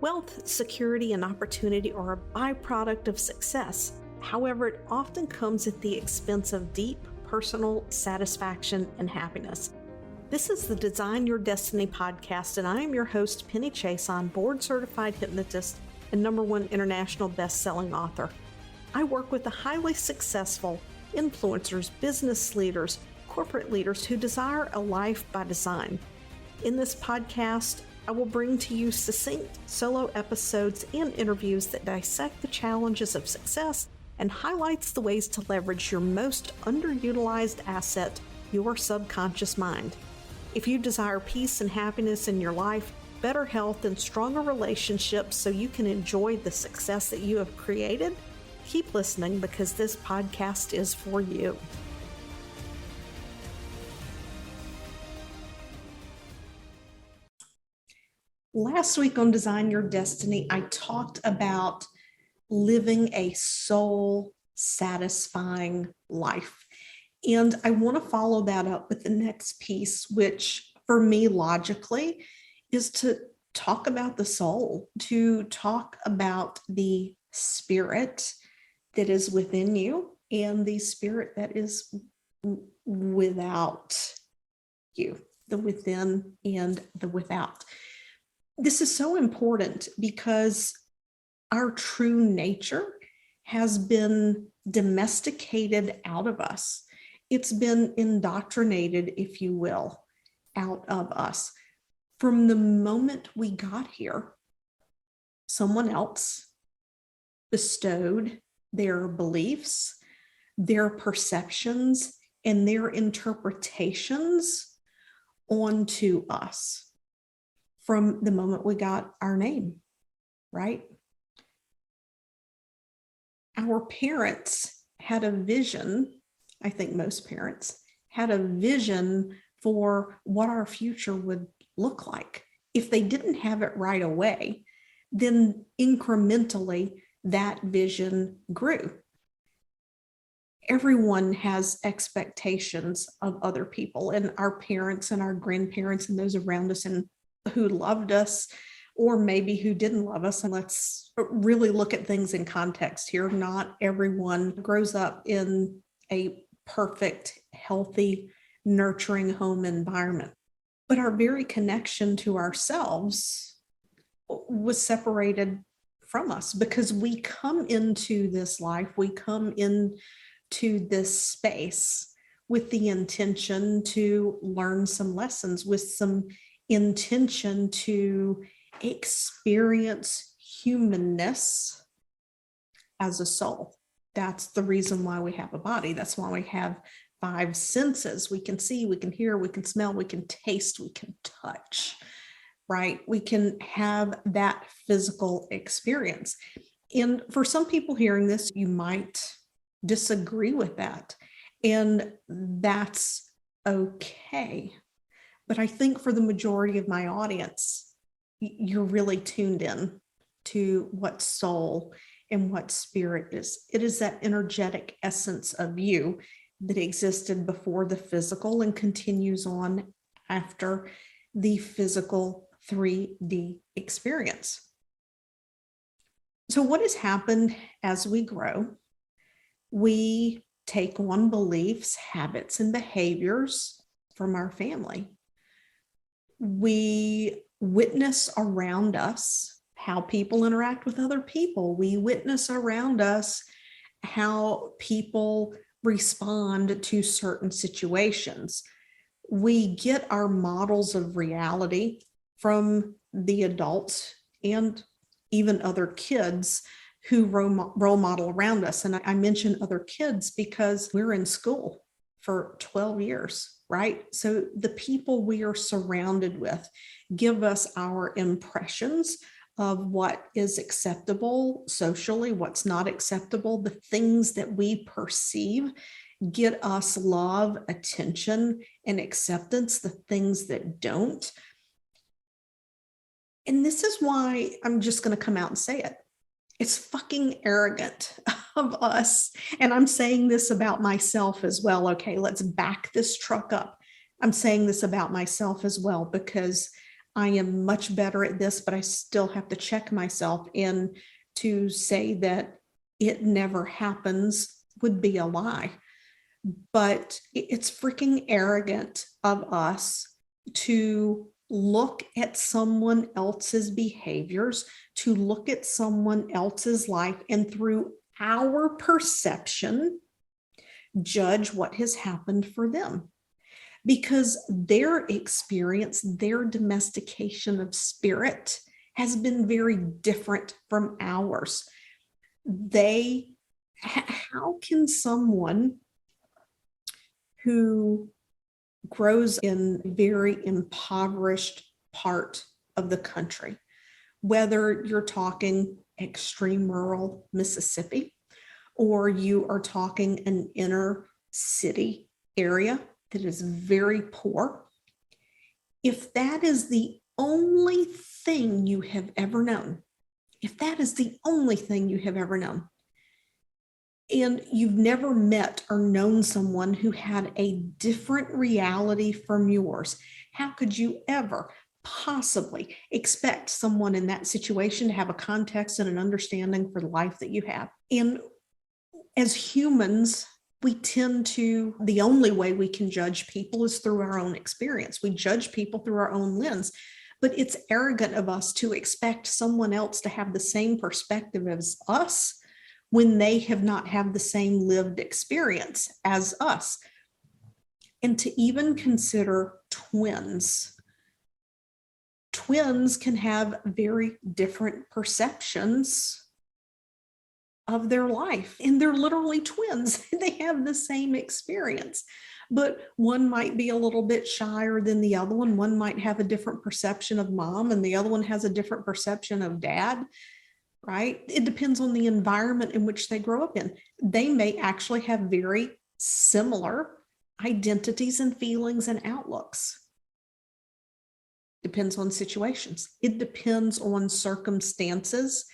Wealth, security, and opportunity are a byproduct of success. However, it often comes at the expense of deep personal satisfaction and happiness. This is the Design Your Destiny podcast, and I am your host, Penny Chason, board-certified hypnotist and #1 international best-selling author. I work with the highly successful influencers, business leaders, corporate leaders who desire a life by design. In this podcast, I will bring to you succinct solo episodes and interviews that dissect the challenges of success and highlights the ways to leverage your most underutilized asset, your subconscious mind. If you desire peace and happiness in your life, better health, and stronger relationships so you can enjoy the success that you have created, keep listening because this podcast is for you. Last week on Design Your Destiny, I talked about living a soul-satisfying life. And I want to follow that up with the next piece, which for me logically is to talk about the soul, to talk about the spirit that is within you and the spirit that is without you, the within and the without. This is so important because our true nature has been domesticated out of us. It's been indoctrinated, if you will, out of us. From the moment we got here, someone else bestowed their beliefs, their perceptions, and their interpretations onto us. From the moment we got our name, right? Our parents had a vision, I think most parents had a vision for what our future would look like. If they didn't have it right away, then incrementally that vision grew. Everyone has expectations of other people, and our parents and our grandparents and those around us and who loved us, or maybe who didn't love us. And let's really look at things in context here. Not everyone grows up in a perfect, healthy, nurturing home environment. But our very connection to ourselves was separated from us because we come into this life, we come into this space with the intention to learn some lessons, with some intention to experience humanness as a soul. That's the reason why we have a body. That's why we have 5 senses. We can see, we can hear, we can smell, we can taste, we can touch, right? We can have that physical experience. And for some people hearing this, you might disagree with that. And that's okay. But I think for the majority of my audience, you're really tuned in to what soul and what spirit is. It is that energetic essence of you that existed before the physical and continues on after the physical 3D experience. So what has happened as we grow? We take on beliefs, habits, and behaviors from our family. We witness around us how people interact with other people. We witness around us how people respond to certain situations. We get our models of reality from the adults and even other kids who role model around us. And I mention other kids because we're in school for 12 years, right? So the people we are surrounded with give us our impressions of what is acceptable socially, what's not acceptable. The things that we perceive get us love, attention, and acceptance. The things that don't. And this is why I'm just going to come out and say it. It's fucking arrogant of us. And I'm saying this about myself as well. Okay, let's back this truck up. I'm saying this about myself as well, because I am much better at this, but I still have to check myself. And to say that it never happens would be a lie. But it's freaking arrogant of us to look at someone else's behaviors, to look at someone else's life, and through our perception, judge what has happened for them. Because their experience, their domestication of spirit has been very different from ours. How can someone who grows in a very impoverished part of the country, whether you're talking extreme rural Mississippi or you are talking an inner city area that is very poor, if that is the only thing you have ever known, if that is the only thing you have ever known, and you've never met or known someone who had a different reality from yours, how could you ever possibly expect someone in that situation to have a context and an understanding for the life that you have? And as humans, the only way we can judge people is through our own experience. We judge people through our own lens, but it's arrogant of us to expect someone else to have the same perspective as us when they have not had the same lived experience as us. And to even consider twins. Twins can have very different perceptions of their life, and they're literally twins. They have the same experience, but one might be a little bit shyer than the other one. One might have a different perception of mom, and the other one has a different perception of dad, right? It depends on the environment in which they grow up in. They may actually have very similar identities and feelings and outlooks. Depends on situations. It depends on circumstances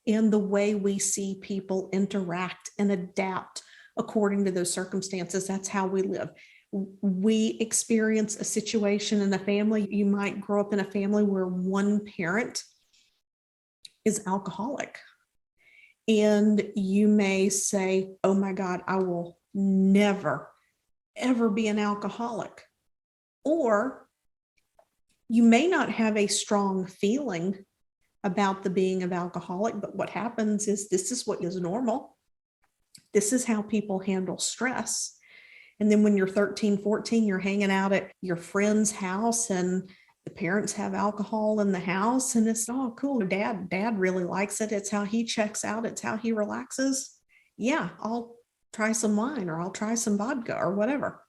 and the way we see people interact and adapt according to those circumstances. That's how we live. We experience a situation in a family. You might grow up in a family where one parent is alcoholic. And you may say, oh my God, I will never, ever be an alcoholic. Or you may not have a strong feeling about the being of alcoholic, but what happens is this is what is normal. This is how people handle stress. And then when you're 13, 14, you're hanging out at your friend's house and the parents have alcohol in the house, and it's, oh, cool. Dad really likes it. It's how he checks out. It's how he relaxes. Yeah, I'll try some wine, or I'll try some vodka, or whatever.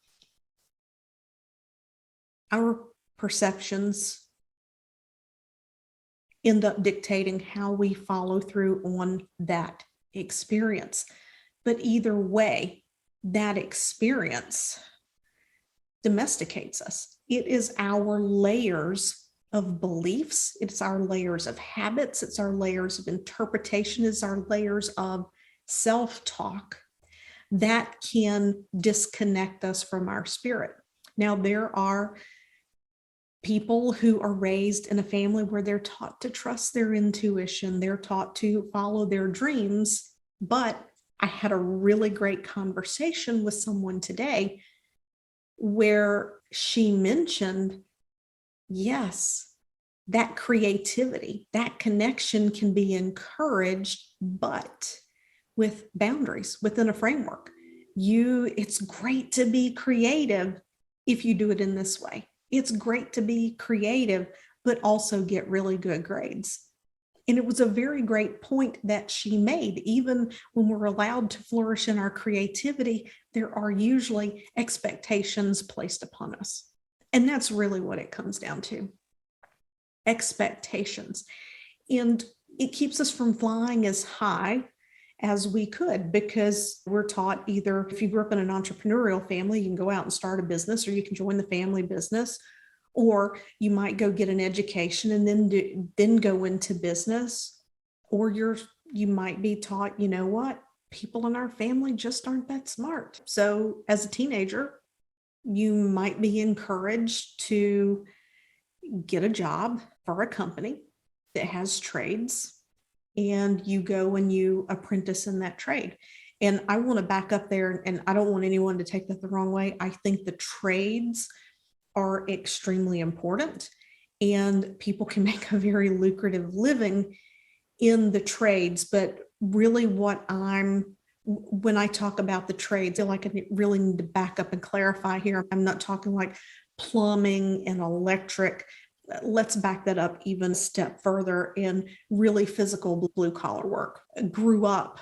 Our perceptions end up dictating how we follow through on that experience. But either way, that experience domesticates us. It is our layers of beliefs. It's our layers of habits. It's our layers of interpretation. It's our layers of self-talk that can disconnect us from our spirit. Now, there are people who are raised in a family where they're taught to trust their intuition. They're taught to follow their dreams. But I had a really great conversation with someone today where she mentioned, yes, that creativity, that connection can be encouraged, but with boundaries, within a framework. It's great to be creative if you do it in this way. It's great to be creative, but also get really good grades. And it was a very great point that she made. Even when we're allowed to flourish in our creativity, there are usually expectations placed upon us. And that's really what it comes down to. Expectations. And it keeps us from flying as high as we could, because we're taught, either if you grew up in an entrepreneurial family, you can go out and start a business, or you can join the family business, or you might go get an education and then go into business, or you might be taught, you know what, people in our family just aren't that smart. So as a teenager, you might be encouraged to get a job for a company that has trades, and you go and you apprentice in that trade. And I want to back up there, and I don't want anyone to take that the wrong way. I think the trades are extremely important, and people can make a very lucrative living in the trades. But really, when I talk about the trades, I feel like I really need to back up and clarify here. I'm not talking like plumbing and electric. Let's back that up even a step further in really physical blue collar work. I grew up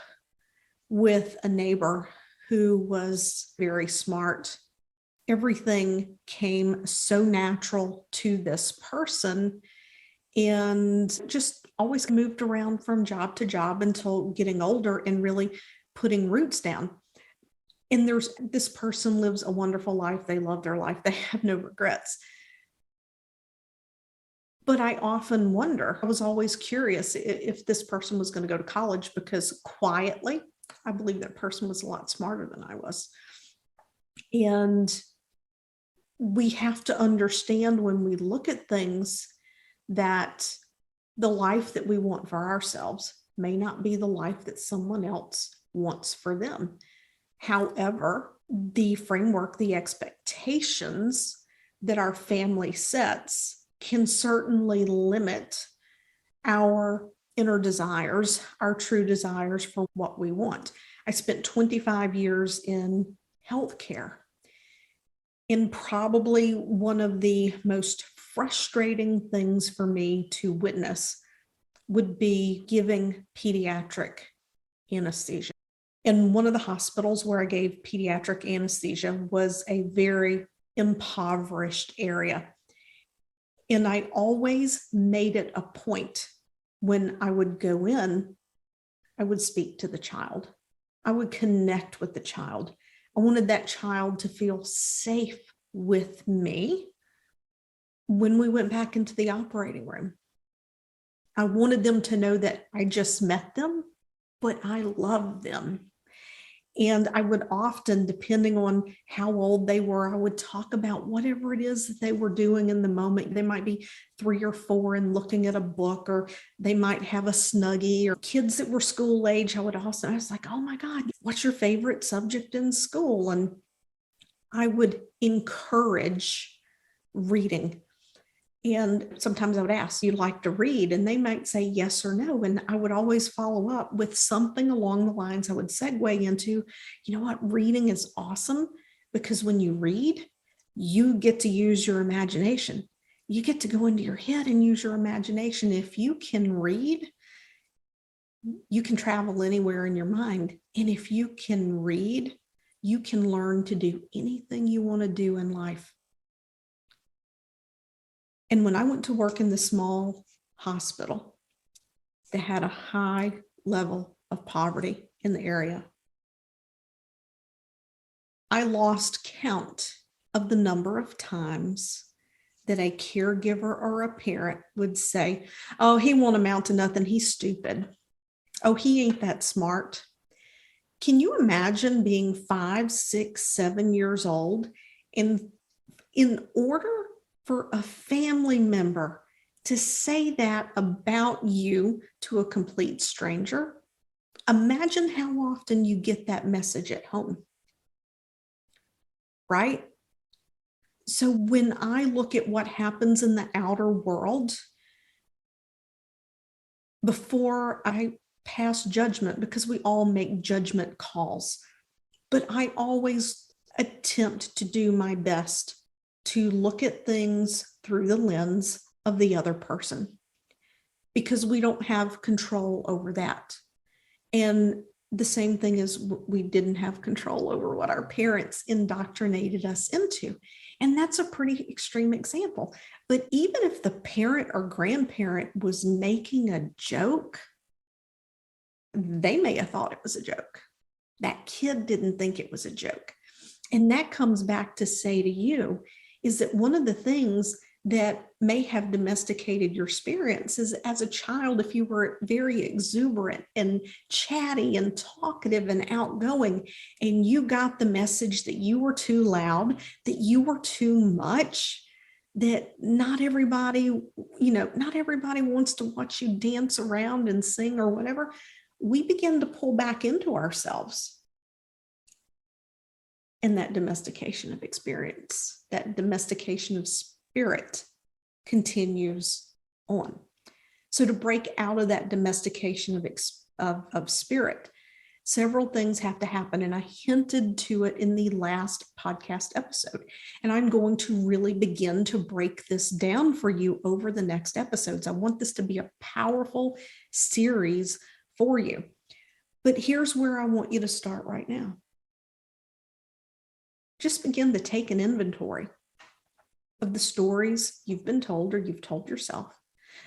with a neighbor who was very smart. Everything came so natural to this person, and just always moved around from job to job until getting older and really putting roots down. And this person lives a wonderful life. They love their life. They have no regrets. But I often wonder, I was always curious if this person was going to go to college, because quietly, I believe that person was a lot smarter than I was. And we have to understand when we look at things that the life that we want for ourselves may not be the life that someone else wants for them. However, the framework, the expectations that our family sets can certainly limit our inner desires, our true desires for what we want. I spent 25 years in healthcare, and probably one of the most frustrating things for me to witness would be giving pediatric anesthesia. And one of the hospitals where I gave pediatric anesthesia was a very impoverished area. And I always made it a point, when I would go in, I would speak to the child. I would connect with the child. I wanted that child to feel safe with me when we went back into the operating room. I wanted them to know that I just met them, but I love them. And I would often, depending on how old they were, I would talk about whatever it is that they were doing in the moment. They might be 3 or 4 and looking at a book, or they might have a Snuggie, or kids that were school age. I was like, oh my God, what's your favorite subject in school? And I would encourage reading. And sometimes I would ask, you like to read? And they might say yes or no. And I would always follow up with something along the lines I would segue into, you know what, reading is awesome, because when you read, you get to use your imagination. You get to go into your head and use your imagination. If you can read, you can travel anywhere in your mind. And if you can read, you can learn to do anything you want to do in life. And when I went to work in the small hospital that had a high level of poverty in the area, I lost count of the number of times that a caregiver or a parent would say, oh, he won't amount to nothing. He's stupid. Oh, he ain't that smart. Can you imagine being 5, 6, 7 years old, and in order for a family member to say that about you to a complete stranger? Imagine how often you get that message at home, right? So when I look at what happens in the outer world, before I pass judgment, because we all make judgment calls, but I always attempt to do my best to look at things through the lens of the other person, because we don't have control over that. And the same thing is, we didn't have control over what our parents indoctrinated us into. And that's a pretty extreme example. But even if the parent or grandparent was making a joke, they may have thought it was a joke. That kid didn't think it was a joke. And that comes back to say to you, is that one of the things that may have domesticated your experience is, as a child, if you were very exuberant and chatty and talkative and outgoing, and you got the message that you were too loud, that you were too much, that not everybody, not everybody wants to watch you dance around and sing or whatever, we begin to pull back into ourselves. And that domestication of experience, that domestication of spirit continues on. So to break out of that domestication of spirit, several things have to happen. And I hinted to it in the last podcast episode. And I'm going to really begin to break this down for you over the next episodes. I want this to be a powerful series for you. But here's where I want you to start right now. Just begin to take an inventory of the stories you've been told or you've told yourself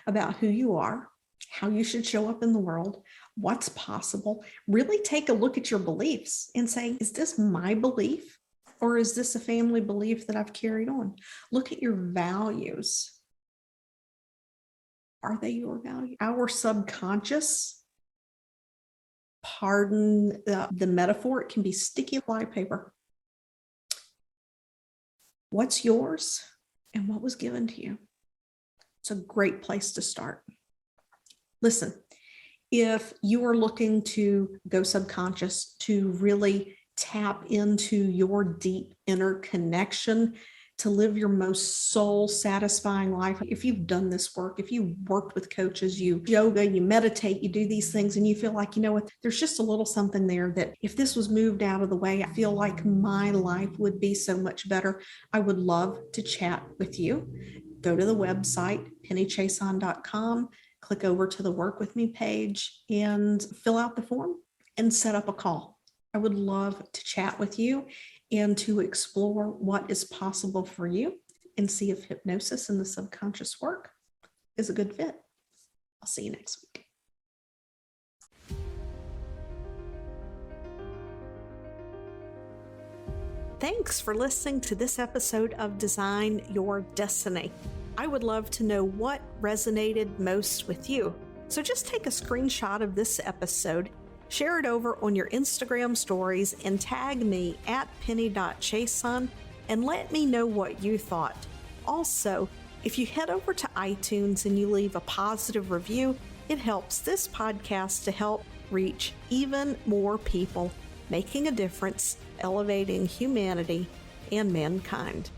about who you are, how you should show up in the world, what's possible. Really take a look at your beliefs and say, is this my belief or is this a family belief that I've carried on? Look at your values. Are they your value? Our subconscious, pardon the metaphor, it can be sticky flypaper. What's yours and what was given to you? It's a great place to start. Listen, if you are looking to go subconscious, to really tap into your deep inner connection, to live your most soul satisfying life, if you've done this work, if you worked with coaches, you yoga, you meditate, you do these things, and you feel like, you know what, there's just a little something there that if this was moved out of the way, I feel like my life would be so much better. I would love to chat with you. Go to the website, pennychiasson.com, click over to the Work With Me page and fill out the form and set up a call. I would love to chat with you and to explore what is possible for you and see if hypnosis and the subconscious work is a good fit. I'll see you next week. Thanks for listening to this episode of Design Your Destiny. I would love to know what resonated most with you. So just take a screenshot of this episode, share it over on your Instagram stories, and tag me at penny.chiasson and let me know what you thought. Also, if you head over to iTunes and you leave a positive review, it helps this podcast to help reach even more people, making a difference, elevating humanity and mankind.